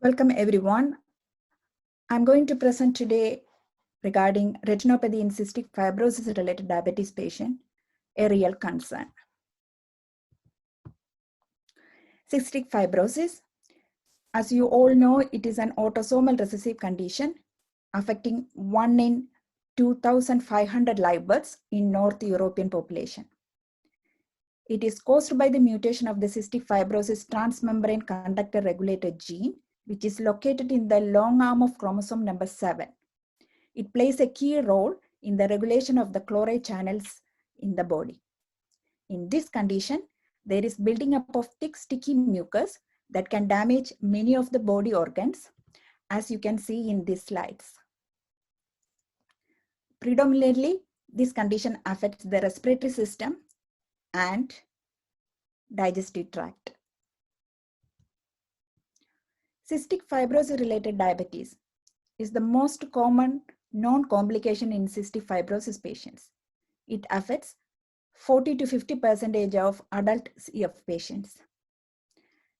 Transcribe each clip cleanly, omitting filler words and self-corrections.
Welcome everyone. I'm going to present today regarding retinopathy in cystic fibrosis related diabetes patient, a real concern. Cystic fibrosis, as you all know, it is an autosomal recessive condition affecting 1 in 2,500 live births in North European population. It is caused by the mutation of the cystic fibrosis transmembrane conductor regulator gene, which is located in the long arm of chromosome number 7. It plays a key role in the regulation of the chloride channels in the body. In this condition, there is building up of thick sticky mucus that can damage many of the body organs, as you can see in these slides. Predominantly, this condition affects the respiratory system and digestive tract. Cystic fibrosis related diabetes is the most common known complication in cystic fibrosis patients. It affects 40 to 50% of adult CF patients.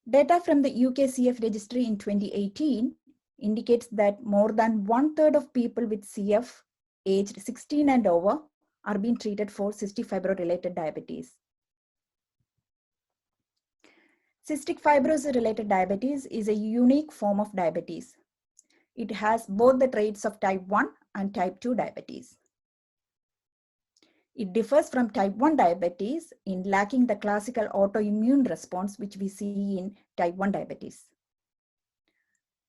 Data from the UK CF registry in 2018 indicates that more than 1/3 of people with CF aged 16 and over are being treated for cystic fibro-related diabetes. Cystic fibrosis-related diabetes is a unique form of diabetes. It has both the traits of type 1 and type 2 diabetes. It differs from type 1 diabetes in lacking the classical autoimmune response which we see in type 1 diabetes.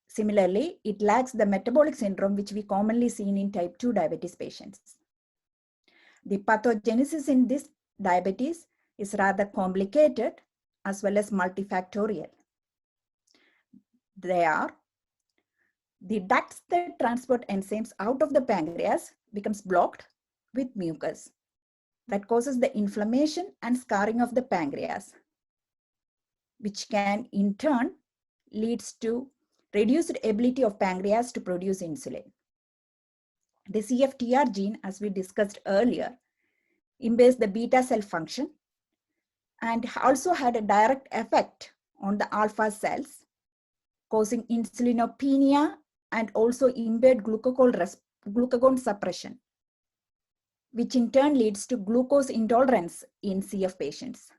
Similarly, it lacks the metabolic syndrome which we commonly see in type 2 diabetes patients. The pathogenesis in this diabetes is rather complicated as well as multifactorial. They are the ducts that transport enzymes out of the pancreas becomes blocked with mucus that causes the inflammation and scarring of the pancreas, which can in turn leads to reduced ability of pancreas to produce insulin. The CFTR gene, as we discussed earlier, impairs the beta cell function and also had a direct effect on the alpha cells, causing insulinopenia and also impaired glucagon suppression, which in turn leads to glucose intolerance in CF patients.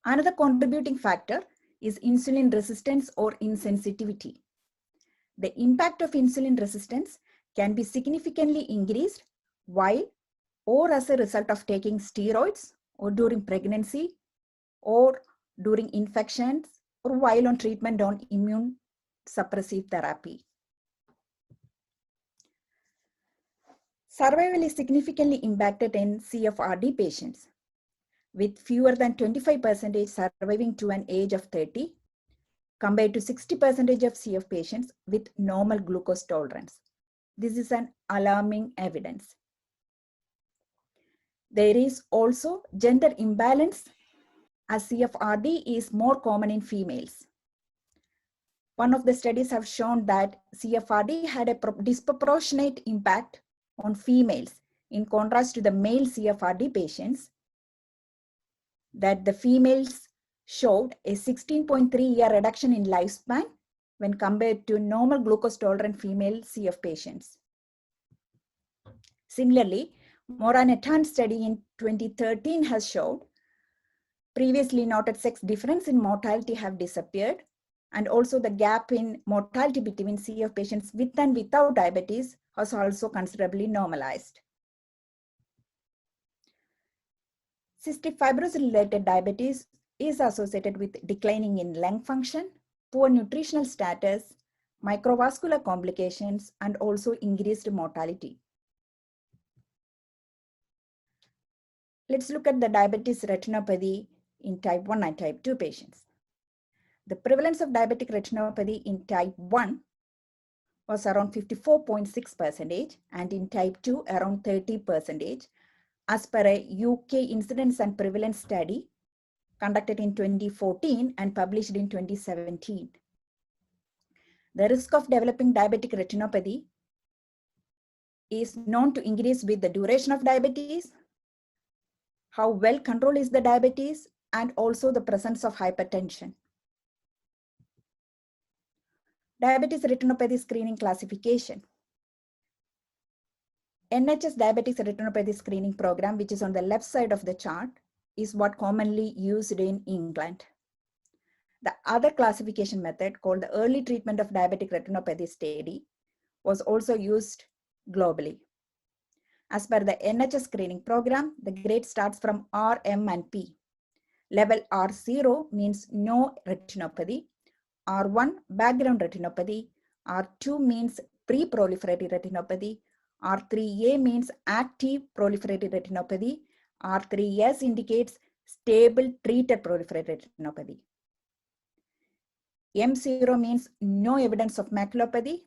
Another contributing factor is insulin resistance or insensitivity. The impact of insulin resistance can be significantly increased while or as a result of taking steroids or during pregnancy or during infections or while on treatment on immune suppressive therapy. Survival is significantly impacted in CFRD patients, with fewer than 25% surviving to an age of 30, compared to 60% of CF patients with normal glucose tolerance. This is an alarming evidence. There is also gender imbalance as CFRD is more common in females. One of the studies have shown that CFRD had a disproportionate impact on females in contrast to the male CFRD patients, that the females showed a 16.3-year reduction in lifespan when compared to normal glucose tolerant female CF patients. Similarly, Moran et al. Study in 2013 has showed previously noted sex difference in mortality have disappeared, and also the gap in mortality between CF patients with and without diabetes has also considerably normalized. Cystic fibrosis-related diabetes is associated with declining in lung function, poor nutritional status, microvascular complications, and also increased mortality. Let's look at the diabetes retinopathy in type 1 and type 2 patients. The prevalence of diabetic retinopathy in type 1 was around 54.6% and in type 2 around 30%, as per a UK incidence and prevalence study conducted in 2014 and published in 2017. The risk of developing diabetic retinopathy is known to increase with the duration of diabetes, how well controlled is the diabetes, and also the presence of hypertension. Diabetes retinopathy screening classification. NHS Diabetes Retinopathy Screening Program, which is on the left side of the chart, is what commonly used in England. The other classification method, called the early treatment of diabetic retinopathy study, was also used globally. As per the NHS screening program, the grade starts from R, M, and P. Level R0 means no retinopathy, R1 background retinopathy, R2 means pre-proliferative retinopathy, R3A means active proliferative retinopathy, R3S indicates stable treated proliferative retinopathy. M0 means no evidence of maculopathy,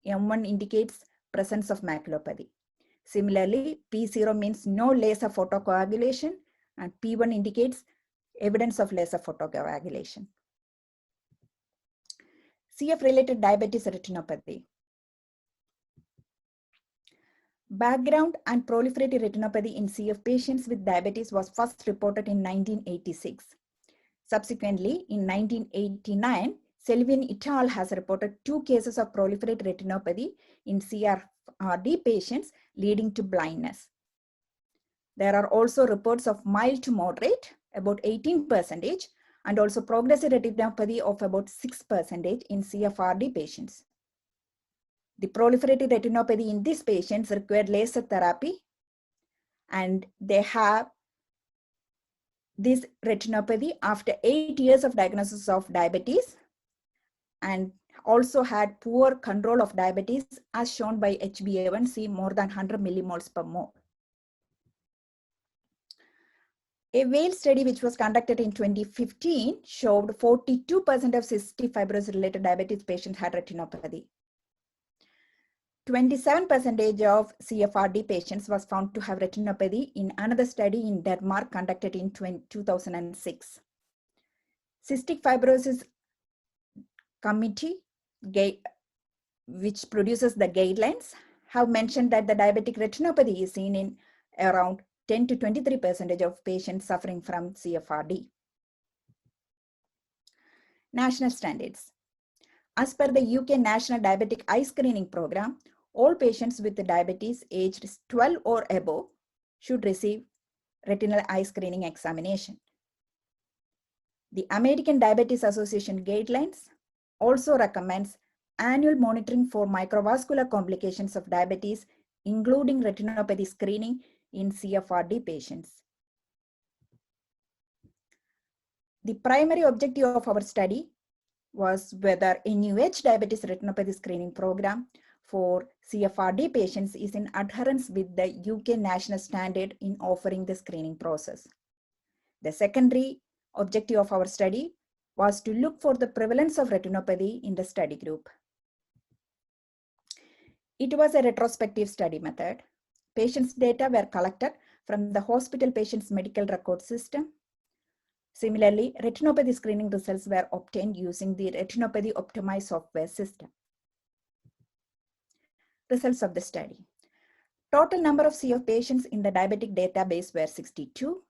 M1 indicates presence of maculopathy. Similarly, P0 means no laser photocoagulation, and P1 indicates evidence of laser photocoagulation. CF-related diabetes retinopathy. Background and proliferative retinopathy in CF patients with diabetes was first reported in 1986. Subsequently, in 1989, Selvin et al. Has reported 2 cases of proliferative retinopathy in CFRD patients leading to blindness. There are also reports of mild to moderate, about 18%, and also progressive retinopathy of about 6% in CFRD patients. The proliferative retinopathy in these patients required laser therapy, and they have this retinopathy after 8 years of diagnosis of diabetes, and also had poor control of diabetes as shown by HbA1c more than 100 millimoles per mole. A Wales study which was conducted in 2015 showed 42% of cystic fibrosis related diabetes patients had retinopathy. 27% of CFRD patients was found to have retinopathy in another study in Denmark conducted in 2006. Cystic Fibrosis Committee, which produces the guidelines, have mentioned that the diabetic retinopathy is seen in around 10 to 23% of patients suffering from CFRD. National standards. As per the UK National Diabetic Eye Screening Program, all patients with diabetes aged 12 or above should receive retinal eye screening examination. The American Diabetes Association guidelines also recommends annual monitoring for microvascular complications of diabetes, including retinopathy screening in CFRD patients. The primary objective of our study was whether a new age diabetes retinopathy screening program for CFRD patients is in adherence with the UK national standard in offering the screening process. The secondary objective of our study was to look for the prevalence of retinopathy in the study group. It was a retrospective study method. Patients' data were collected from the hospital patient's medical record system. Similarly, retinopathy screening results were obtained using the Retinopathy Optimized software system. Results of the study. Total number of CF patients in the diabetic database were 62.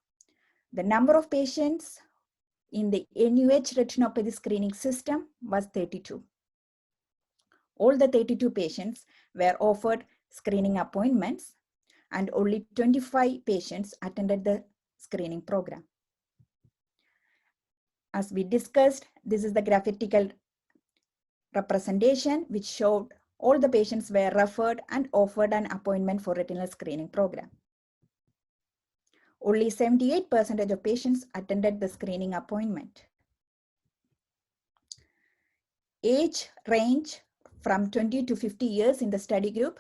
The number of patients in the NUH retinopathy screening system was 32. All the 32 patients were offered screening appointments, and only 25 patients attended the screening program. As we discussed, this is the graphical representation which showed all the patients were referred and offered an appointment for retinal screening program. Only 78% of patients attended the screening appointment. Age range from 20 to 50 years in the study group.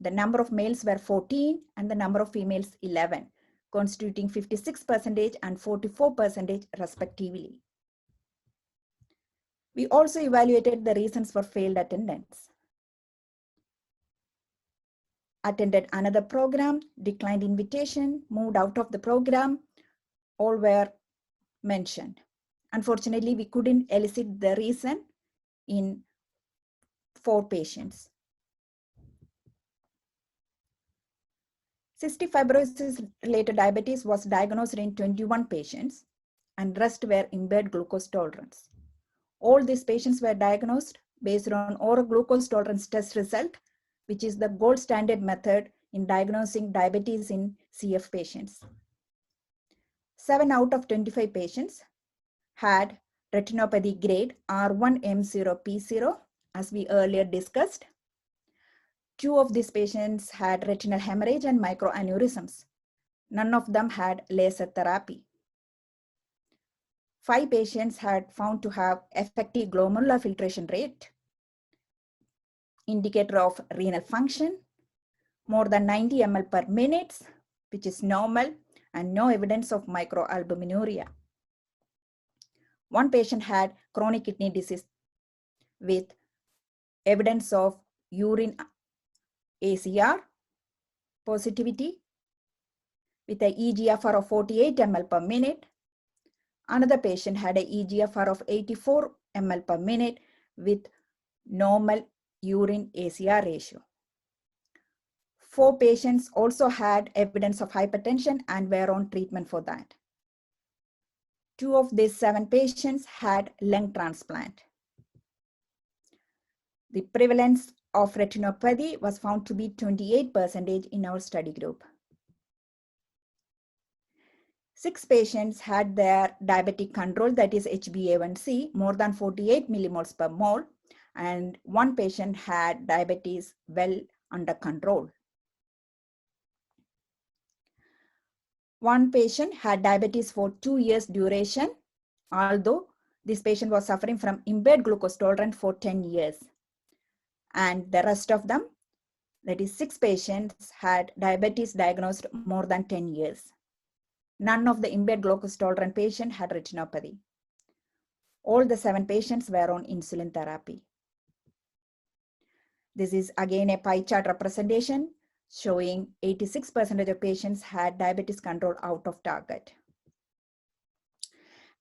The number of males were 14 and the number of females 11, constituting 56% and 44% respectively. We also evaluated the reasons for failed attendance. Attended another program, declined invitation, moved out of the program, all were mentioned. Unfortunately, we couldn't elicit the reason in 4 patients. Cystic fibrosis related diabetes was diagnosed in 21 patients, and rest were impaired glucose tolerance. All these patients were diagnosed based on oral glucose tolerance test result, which is the gold standard method in diagnosing diabetes in CF patients. 7 out of 25 patients had retinopathy grade R1M0P0, as we earlier discussed. 2 of these patients had retinal hemorrhage and microaneurysms. None of them had laser therapy. 5 patients had found to have effective glomerular filtration rate, indicator of renal function, more than 90 ml per minute, which is normal, and no evidence of microalbuminuria. 1 patient had chronic kidney disease with evidence of urine ACR positivity with a eGFR of 48 ml per minute. Another patient had a eGFR of 84 ml per minute with normal urine ACR ratio. 4 patients also had evidence of hypertension and were on treatment for that. 2 of these 7 patients had lung transplant. The prevalence of retinopathy was found to be 28% in our study group. 6 patients had their diabetic control, that is HbA1c, more than 48 millimoles per mole, and 1 patient had diabetes well under control. 1 patient had diabetes for 2 years duration, although this patient was suffering from impaired glucose tolerance for 10 years. And the rest of them, that is 6 patients, had diabetes diagnosed more than 10 years. None of the impaired glucose tolerant patient had retinopathy. All the 7 patients were on insulin therapy. This is again a pie chart representation showing 86% of patients had diabetes control out of target.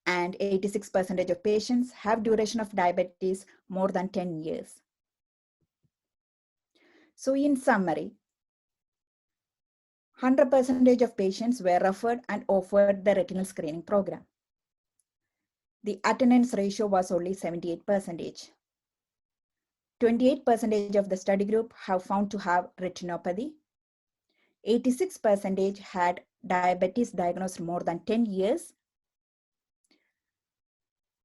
And 86% of patients have duration of diabetes more than 10 years. So in summary, 100% of patients were referred and offered the retinal screening program. The attendance ratio was only 78%. 28% of the study group have found to have retinopathy. 86% had diabetes diagnosed more than 10 years.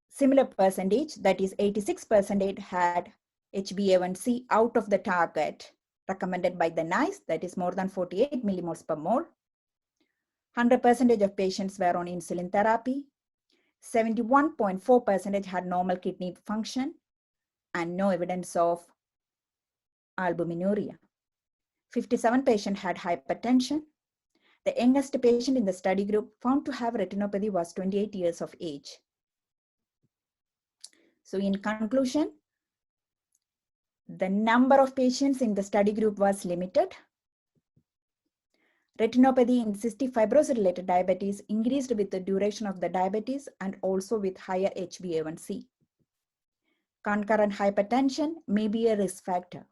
Similar percentage, that is 86%, had HbA1c out of the target recommended by the NICE, that is more than 48 millimoles per mole. 100% of patients were on insulin therapy. 71.4% had normal kidney function and no evidence of albuminuria. 57 patients had hypertension. The youngest patient in the study group found to have retinopathy was 28 years of age. So in conclusion, the number of patients in the study group was limited. Retinopathy in cystic fibrosis related diabetes increased with the duration of the diabetes and also with higher HbA1c. Concurrent hypertension may be a risk factor.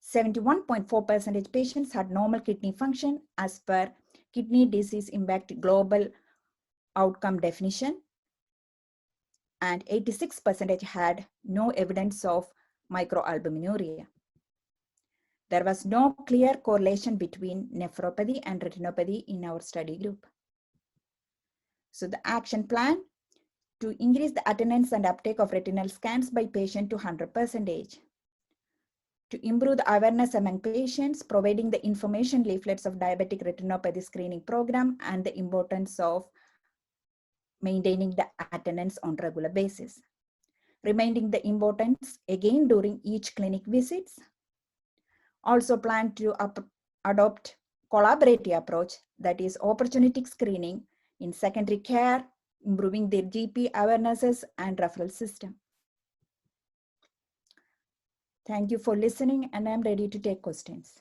71.4% patients had normal kidney function as per Kidney Disease Impact Global Outcome definition, and 86% had no evidence of microalbuminuria. There was no clear correlation between nephropathy and retinopathy in our study group. So the action plan: to increase the attendance and uptake of retinal scans by patient to 100%. To improve the awareness among patients, providing the information leaflets of diabetic retinopathy screening program and the importance of maintaining the attendance on regular basis. Reminding the importance again during each clinic visits. Also plan to adopt collaborative approach, that is opportunistic screening in secondary care, improving their GP awarenesses and referral system. Thank you for listening, and I'm ready to take questions.